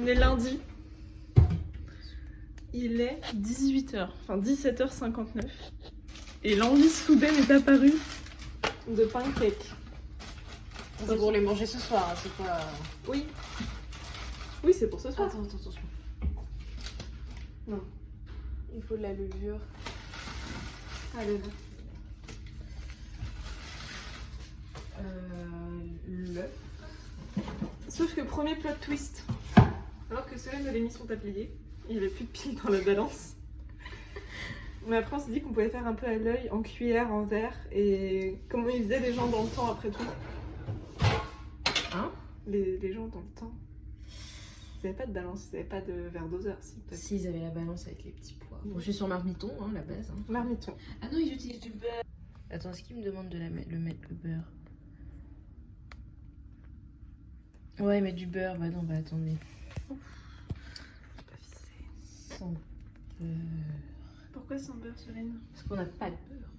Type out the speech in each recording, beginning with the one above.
On est lundi. Il est 18h, enfin 17h59. Et l'envie soudaine est apparue de pancakes. C'est pour les manger ce soir, c'est pas... Oui. Oui, c'est pour ce soir. Attends, attention. Non. Il faut de la levure. Allez, là. L'œuf. Sauf que premier plot twist. Alors que Solène de l'émission t'a plié, il n'y avait plus de piles dans la balance. Mais après on s'est dit qu'on pouvait faire un peu à l'œil, en cuillère, en verre, et comment ils faisaient les gens dans le temps après tout. Hein? Les gens dans le temps. Ils n'avaient pas de balance, ils n'avaient pas de verre doseur, si peut-être. Si, ils avaient la balance avec les petits pois. Bon, je suis sur Marmiton, hein, la base. Hein. Marmiton. Ah non, ils utilisent du beurre. Attends, est-ce qu'ils me demandent de mettre le beurre? Ouais, mais du beurre, bah non, bah attendez. Pas vissé. Sans beurre. Pourquoi sans beurre, Solène? Parce qu'on n'a pas de beurre.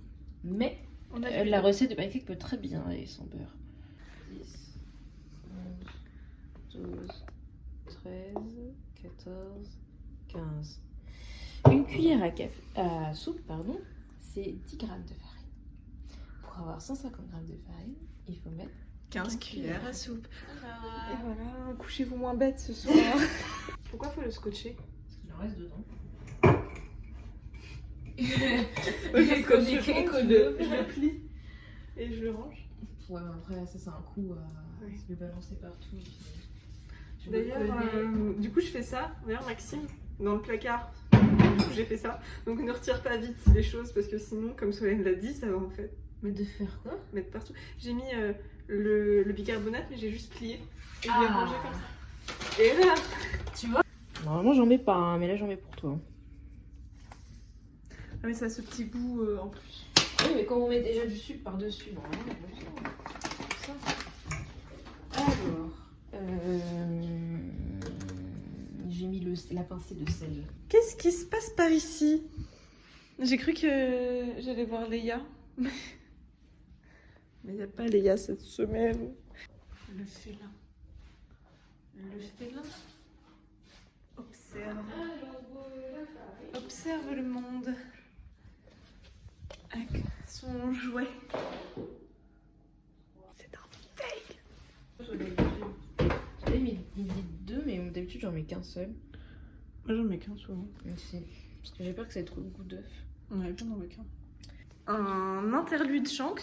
Mais On a la recette de pancake peut très bien aller sans beurre. 10, 11, 12, 13, 14, 15. Une cuillère à soupe, pardon, c'est 10 g de farine. Pour avoir 150 g de farine, il faut mettre 15 cuillères à soupe. Voilà. Et voilà, couchez-vous moins bête ce soir. Pourquoi faut le scotcher? Parce qu'il en reste dedans. Je le plie et je le range. Ouais, mais après, ça c'est un coup à Oui. se le balancer partout. D'ailleurs, du coup, je fais ça. D'ailleurs, Maxime, dans le placard, du coup, j'ai fait ça. Donc, ne retire pas vite les choses parce que sinon, comme Solène l'a dit, ça va en fait Mais de faire quoi? mettre partout. J'ai mis le bicarbonate, mais j'ai juste plié. Et je l'ai rangé comme ça. Et là, Tu vois? Normalement, j'en mets pas, hein, mais là, j'en mets pour toi. ah, mais ça a ce petit goût en plus. Oui, mais quand on met déjà du sucre par-dessus, normalement, on a besoin de ça. Alors, j'ai mis la pincée de sel. Qu'est-ce qui se passe par ici? J'ai cru que j'allais voir Léa. Mais il n'y a pas Léa cette semaine. Le félin. Le félin. Observe. Observe le monde. Avec son jouet. C'est un fail. J'avais mis deux, mais d'habitude, j'en mets qu'un seul. Moi j'en mets qu'un souvent. Aussi. Parce que j'ai peur que ça ait trop de goût d'œuf. On avait pas d'en mettre qu'un. Un interlude Shanks.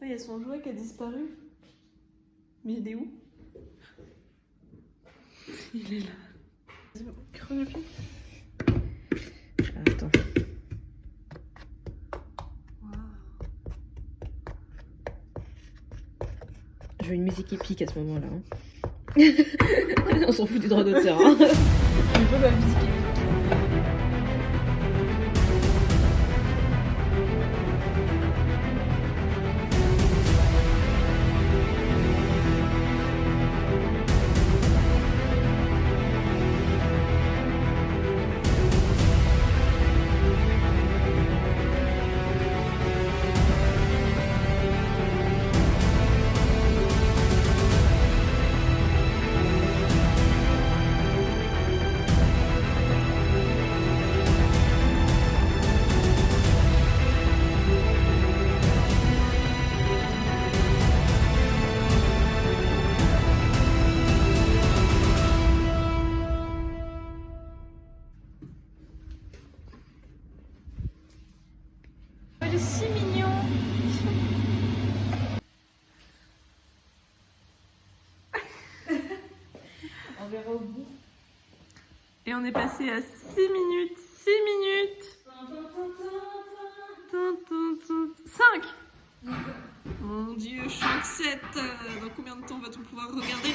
Là, il y a son jouet qui a disparu. Mais il est où? Il est là. Vas-y, creuse le pied. Attends. Wow. Je veux une musique épique à ce moment-là. Hein. On s'en fout du droit d'auteur. Hein. Je veux la musique épique. Il est si mignon. On verra au bout. Et on est passé à 6 minutes. 6 minutes. 5. Mon Dieu, Shanks 7. Dans combien de temps va-t-on pouvoir regarder?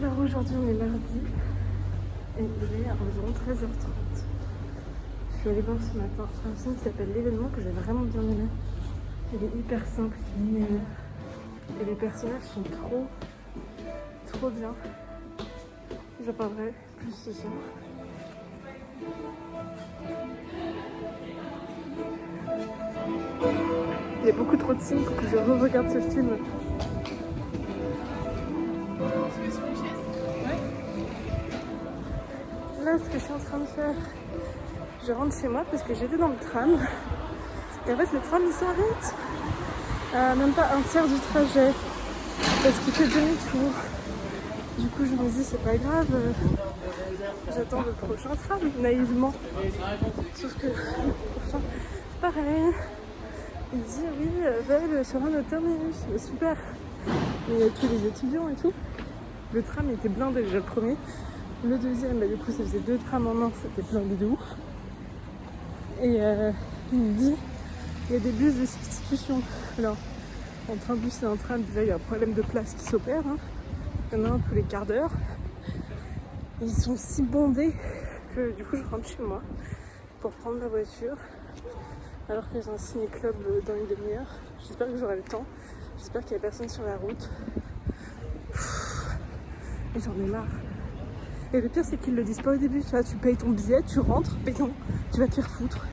Alors aujourd'hui on est mardi Et il est environ 13h30. Je suis allée voir ce matin un film qui s'appelle L'événement que j'ai vraiment bien aimé. Il est hyper simple, linéaire. Et les personnages sont trop bien. J'en parlerai plus ce soir. Il y a beaucoup trop de signes pour que je re-regarde ce film. Là, ce que je suis en train de faire, je rentre chez moi parce que j'étais dans le tram. Et en fait, le tram il s'arrête à même pas un tiers du trajet parce qu'il fait demi-tour. Du coup, je me dis, c'est pas grave, j'attends le prochain tram, naïvement. Sauf que le prochain, pareil. Il dit, oui, Vel sur un autre terminus. Super. Mais il y a tous les étudiants et tout. Le tram était blindé déjà le premier. Le deuxième, du coup, ça faisait 2 trams en un, c'était blindé de ouf. Et il me dit, il y a des bus de substitution. Alors, entre un bus et un tram, déjà, il y a un problème de place qui s'opère. Hein. Il y en a un tous les quarts d'heure. Ils sont si bondés que du coup, je rentre chez moi pour prendre la voiture. Alors que j'ai un ciné-club dans une demi-heure. J'espère que j'aurai le temps. J'espère qu'il n'y a personne sur la route. Et j'en ai marre. Et le pire, c'est qu'ils le disent pas au début. Tu vois, tu payes ton billet, tu rentres, mais non, tu vas te faire foutre.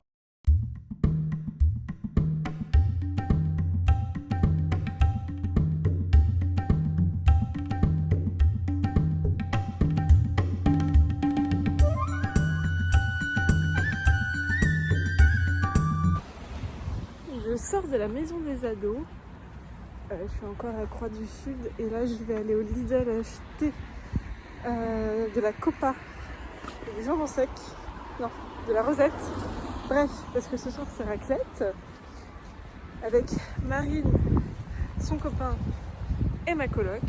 Je sors de la maison des ados. Je suis encore à Croix du Sud et là je vais aller au Lidl acheter de la copa et des jambons secs. Non, de la rosette. Bref, parce que ce soir c'est raclette avec Marine, son copain et ma coloc.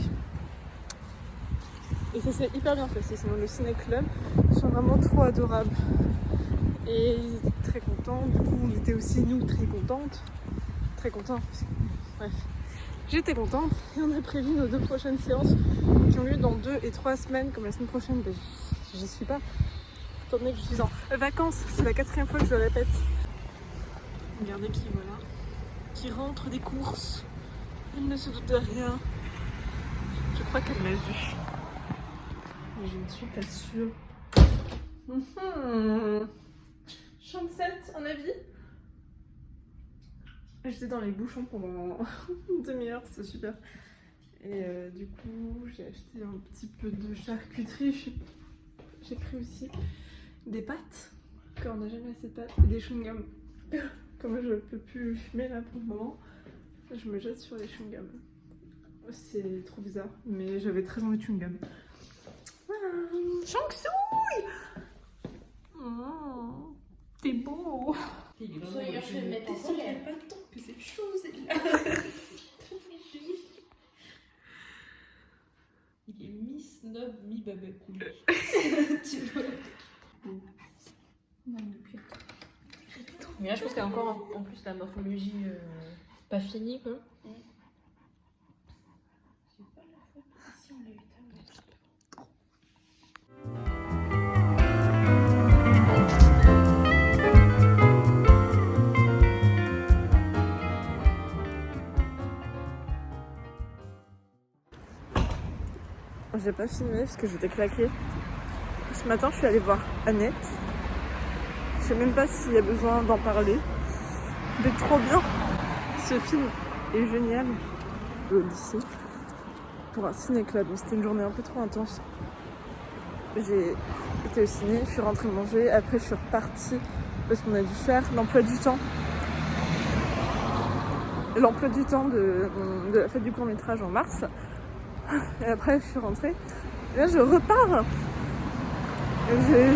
Et ça s'est hyper bien passé, c'est dans le ciné-club. Ils sont vraiment trop adorables. Et ils étaient très contents, du coup on était aussi nous très contentes. Très contents. Bref. J'étais contente et on a prévu nos 2 prochaines séances qui ont lieu dans 2 et 3 semaines, comme la semaine prochaine, ben, j'y suis pas. Étant donné que je suis en vacances, c'est la 4e fois que je le répète. Regardez qui voilà, qui rentre des courses. Elle ne se doute de rien. Je crois qu'elle l'a vu. Mais je ne suis pas sûre. Champ 7, un avis? J'étais dans les bouchons pendant une demi-heure, c'est super. Et du coup, j'ai acheté un petit peu de charcuterie. J'ai pris aussi des pâtes, car on n'a jamais assez de pâtes, et des chewing-gums. Comme je peux plus fumer là pour le moment, je me jette sur les chewing-gums. C'est trop bizarre, mais j'avais très envie de chewing-gum. Voilà, Chang-Souille! Oh, t'es beau! D'ailleurs, je vais me mettre en colère. Pas le temps que c'est chaud, c'est là. Il est mi-snob, mi-babacool. Tu vois. Mais là, je pense qu'il y a encore en plus la morphologie pas finie, quoi. C'est pas la faute. Si on l'a eu J'ai pas filmé parce que j'étais claquée. Ce matin, je suis allée voir Annette. Je sais même pas s'il y a besoin d'en parler. C'est trop bien. Ce film est génial. Au lycée, pour un ciné-club. C'était une journée un peu trop intense. J'ai été au ciné, je suis rentrée manger. Après, je suis repartie parce qu'on a dû faire l'emploi du temps. L'emploi du temps de la fête du court-métrage en mars. Et après, je suis rentrée. Et là, je repars.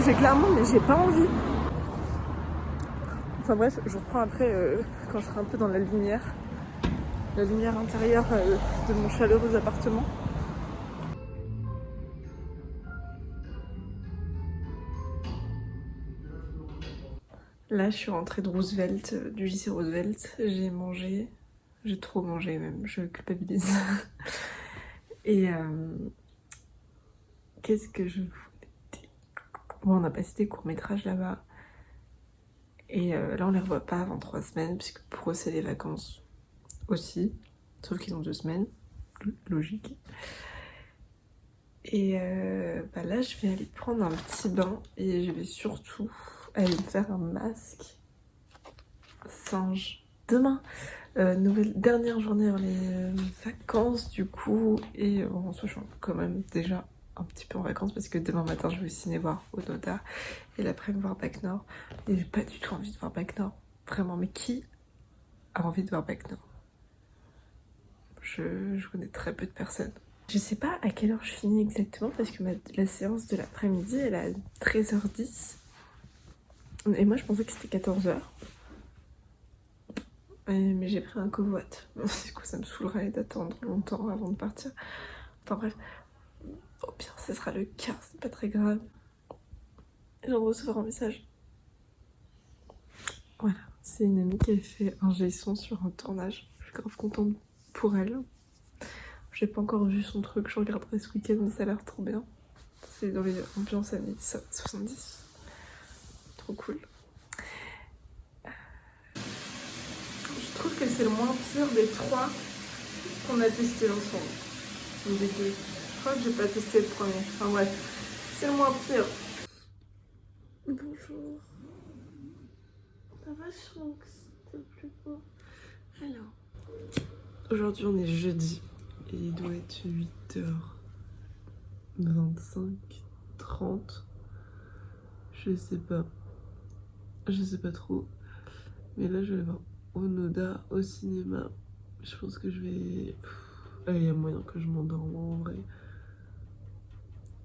J'ai clairement, mais j'ai pas envie. Enfin bref, je reprends après quand je serai un peu dans la lumière intérieure de mon chaleureux appartement. Là, je suis rentrée de Roosevelt, du lycée Roosevelt. J'ai mangé, j'ai trop mangé même, je culpabilise. Et qu'est-ce que je voulais dire? Bon, on a passé des courts-métrages là-bas. Et là, on les revoit pas avant 3 semaines, puisque pour eux, c'est les vacances aussi. Sauf qu'ils ont 2 semaines. Logique. Et là, je vais aller prendre un petit bain. Et je vais surtout aller me faire un masque singe. Demain, dernière journée avant les vacances, du coup. Et en soi, je suis quand même déjà un petit peu en vacances parce que demain matin je vais au ciné voir Onoda et l'après-midi voir Bac Nord et j'ai pas du tout envie de voir Bac Nord, vraiment. Mais qui a envie de voir Bac Nord? Je connais très peu de personnes. Je sais pas à quelle heure je finis exactement parce que la séance de l'après-midi elle est à 13h10 et moi je pensais que c'était 14h. Mais j'ai pris un covoit. Du coup ça me saoulerait d'attendre longtemps avant de partir. Enfin bref. Au pire, ce sera le cas, c'est pas très grave. Et je viens de recevoir un message. Voilà, c'est une amie qui a fait un G-son sur un tournage. Je suis grave contente pour elle. J'ai pas encore vu son truc, je regarderai ce week-end, mais ça a l'air trop bien. C'est dans les ambiances années 70. Trop cool. Je trouve que c'est le moins pire des 3 qu'on a testé ensemble. Ou des 2. Je crois que j'ai pas testé le premier. Enfin bref, c'est le moins pire. Bonjour. Ça va, Shanks? T'as plus beau. Alors. Aujourd'hui, on est jeudi. Et il doit être 8h25, 30. Je sais pas. Je sais pas trop. Mais là, je vais aller voir Onoda au cinéma. Je pense que je vais... Il y a moyen que je m'endorme en vrai.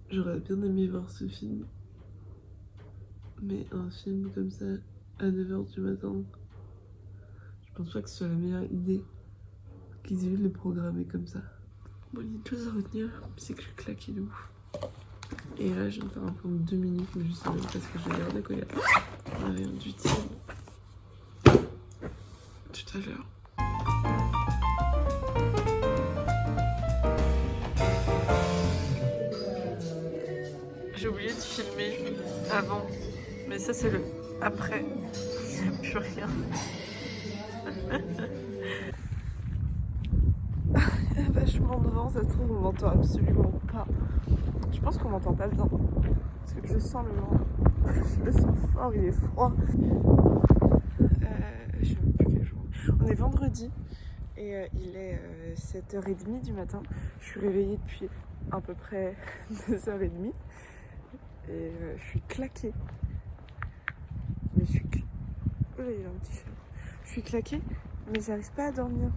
J'aurais bien aimé voir ce film. Mais un film comme ça, à 9h du matin, je pense pas que ce soit la meilleure idée qu'ils aient eu de le programmer comme ça. Bon, il y a une chose à retenir, c'est que je suis claquée de ouf. Et là, je viens de faire un plan de 2 minutes, mais je sais même pas ce que je vais regarder, quoi. Il n'y a rien d'utile. Tout à l'heure. J'ai oublié de filmer avant, mais ça c'est le après. Il n'y a plus rien. Il y a vachement de vent, ça se trouve on m'entend absolument pas. Je pense qu'on m'entend pas bien. Parce que je sens le vent. Je le sens fort, il est froid. Je sais même plus quel jour. On est vendredi et il est 7h30 du matin. Je suis réveillée depuis à peu près 2h30. Et je suis claquée. Mais je suis oh là, il y a un petit chat. Je suis claquée, mais j'arrive pas à dormir.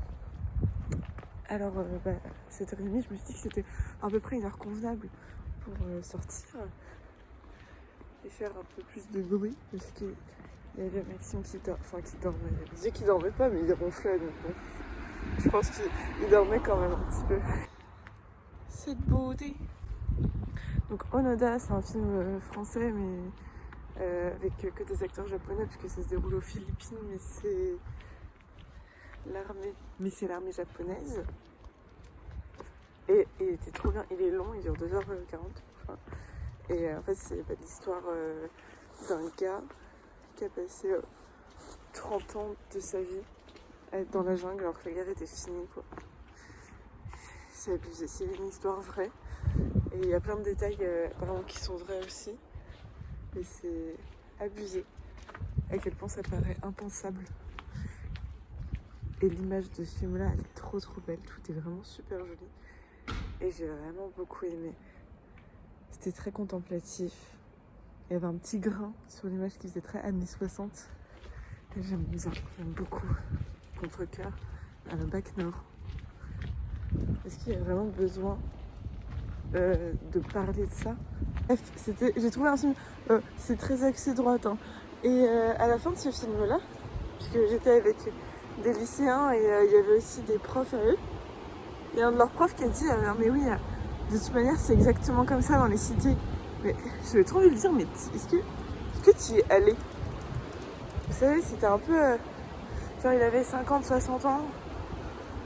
Alors, 7h30, je me suis dit que c'était à peu près une heure convenable pour sortir et faire un peu plus de bruit. Parce qu'il y avait Maxime qui dormait. Je disais qu'il dormait pas, mais il ronflait. Donc bon, je pense qu'il dormait quand même un petit peu. Cette beauté. Donc Onoda, c'est un film français, mais avec que des acteurs japonais, puisque ça se déroule aux Philippines, mais c'est l'armée japonaise. Et il était trop bien, il est long, il dure 2h40. Et en fait, c'est l'histoire d'un gars qui a passé 30 ans de sa vie à être dans la jungle alors que la guerre était finie, quoi. C'est abusé, c'est une histoire vraie. Et il y a plein de détails apparemment qui sont vrais aussi. Mais c'est abusé. À quel point ça paraît impensable. Et l'image de ce film-là, elle est trop belle. Tout est vraiment super joli. Et j'ai vraiment beaucoup aimé. C'était très contemplatif. Il y avait un petit grain sur l'image qui faisait très années 60. Et j'aime beaucoup. Contre-cœur à la Bac Nord. Est-ce qu'il y a vraiment besoin de parler de ça? Bref, j'ai trouvé un film, c'est très axé droite. Hein. Et à la fin de ce film-là, puisque j'étais avec des lycéens et il y avait aussi des profs à eux, il y a un de leurs profs qui a dit mais oui, de toute manière, c'est exactement comme ça dans les cités. Mais j'avais trop envie de dire, mais est-ce que tu y es allé? Vous savez, c'était un peu... genre, il avait 50, 60 ans,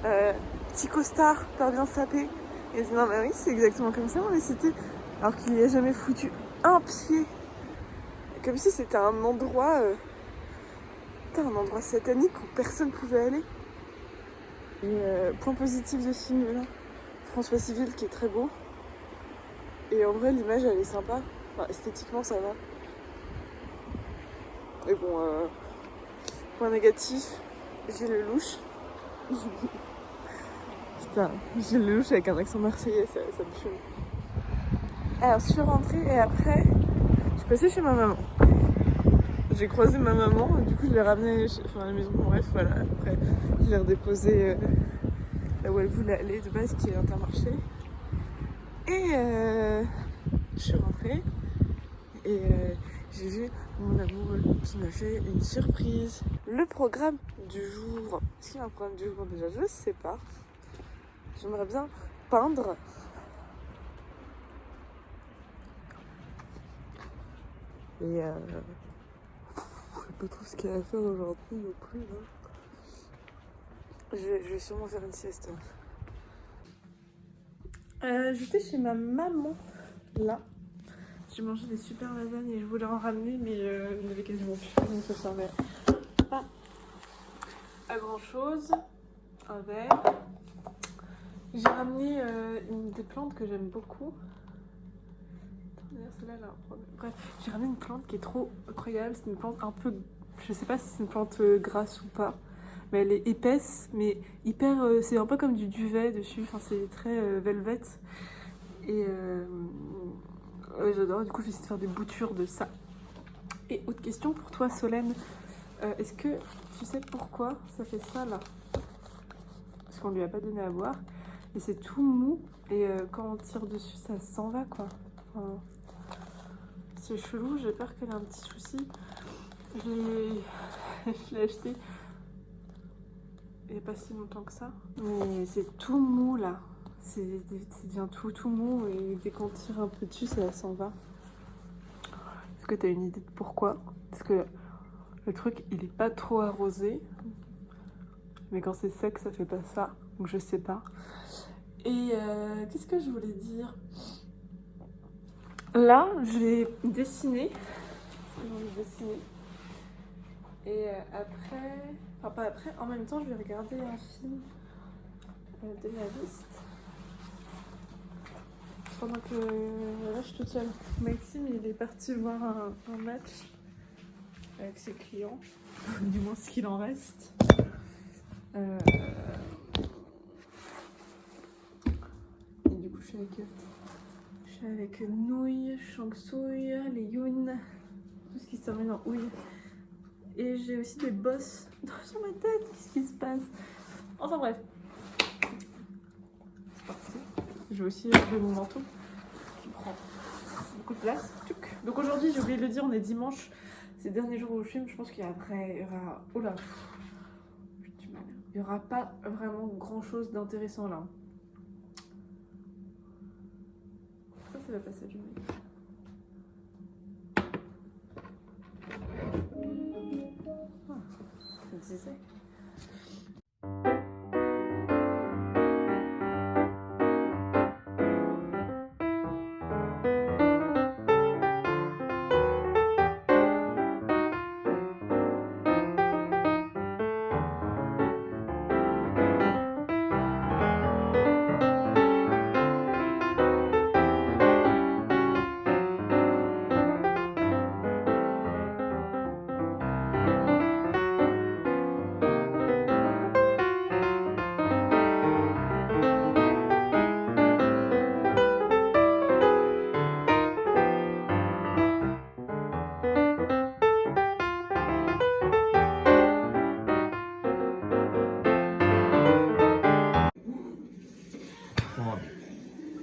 petit costard, pas bien sapé. Et il dit, non, mais oui, c'est exactement comme ça dans les cités. Alors qu'il n'y a jamais foutu un pied Comme si c'était un endroit satanique où personne pouvait aller. Et point positif de ce film-là, François Civil qui est très beau. Et en vrai, l'image elle est sympa. Enfin, esthétiquement, ça va. Mais bon, point négatif, Gilles Lelouch. Putain, Gilles Lelouch avec un accent marseillais, ça me fume. Alors, je suis rentrée et après, je suis passée chez ma maman. J'ai croisé ma maman, du coup je l'ai ramenée à la maison, bref voilà, après je l'ai redéposée là où elle voulait aller de base, qui est Intermarché. Et je suis rentrée et j'ai vu mon amoureux qui m'a fait une surprise. Le programme du jour, est-ce qu'il y a un programme du jour déjà? Je sais pas. J'aimerais bien peindre. Et je sais pas trop ce qu'il y a à faire aujourd'hui non plus. Là. Je vais sûrement faire une sieste. J'étais chez ma maman, là. J'ai mangé des super lasagnes et je voulais en ramener, mais il y avait quasiment plus, donc ça servait pas à grand chose. Un verre. J'ai ramené des plantes que j'aime beaucoup. D'ailleurs, celle-là, elle a un problème. Bref, j'ai ramené une plante qui est trop incroyable. C'est une plante un peu. Je sais pas si c'est une plante grasse ou pas. Mais elle est épaisse, mais hyper. C'est un peu comme du duvet dessus. Enfin, c'est très velvet. Et ouais, j'adore. Du coup, je vais essayer de faire des boutures de ça. Et autre question pour toi, Solène. Est-ce que tu sais pourquoi ça fait ça là? Parce qu'on lui a pas donné à boire. Et c'est tout mou. Et quand on tire dessus, ça s'en va quoi. Enfin, c'est chelou. J'ai peur qu'elle ait un petit souci. Je l'ai acheté il n'y a pas si longtemps que ça. Mais c'est tout mou là. C'est devient tout mou et dès qu'on tire un peu dessus, ça s'en va. Est-ce que tu as une idée de pourquoi? Parce que le truc, il est pas trop arrosé. Mais quand c'est sec, ça fait pas ça. Donc je sais pas. Et qu'est-ce que je voulais dire? Là, je vais dessiner. J'ai envie de dessiner. Et après... Enfin, pas après. En même temps, je vais regarder un film de la liste. Pendant que là, je suis toute seule. Maxime, il est parti voir un match avec ses clients. Du moins, ce qu'il en reste. Et du coup, je suis avec Nouille, Changsouille, les Youn, tout ce qui se termine en ouille. Et j'ai aussi des bosses sur ma tête. Qu'est-ce qui se passe? Enfin bref. C'est parti. Je vais aussi enlever mon manteau qui prend beaucoup de place. Donc aujourd'hui, j'ai oublié de le dire, on est dimanche. C'est le dernier jour où je filme. Je pense qu'il y aura... Oh là, j'ai du mal. Il n'y aura pas vraiment grand chose d'intéressant là. Ça, c'est le passage du mec. Ah, je me disais.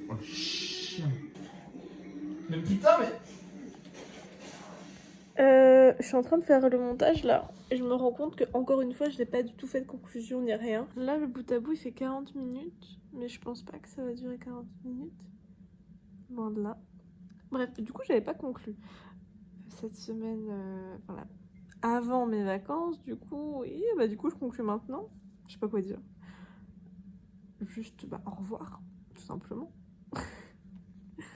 Oh, chien. Mais putain, mais. Je suis en train de faire le montage là et je me rends compte que encore une fois je n'ai pas du tout fait de conclusion ni rien. Là le bout à bout il fait 40 minutes mais je pense pas que ça va durer 40 minutes. Loin de là. Bref, du coup j'avais pas conclu cette semaine voilà, avant mes vacances du coup et bah du coup je conclue maintenant. Je sais pas quoi dire. Juste bah au revoir tout simplement.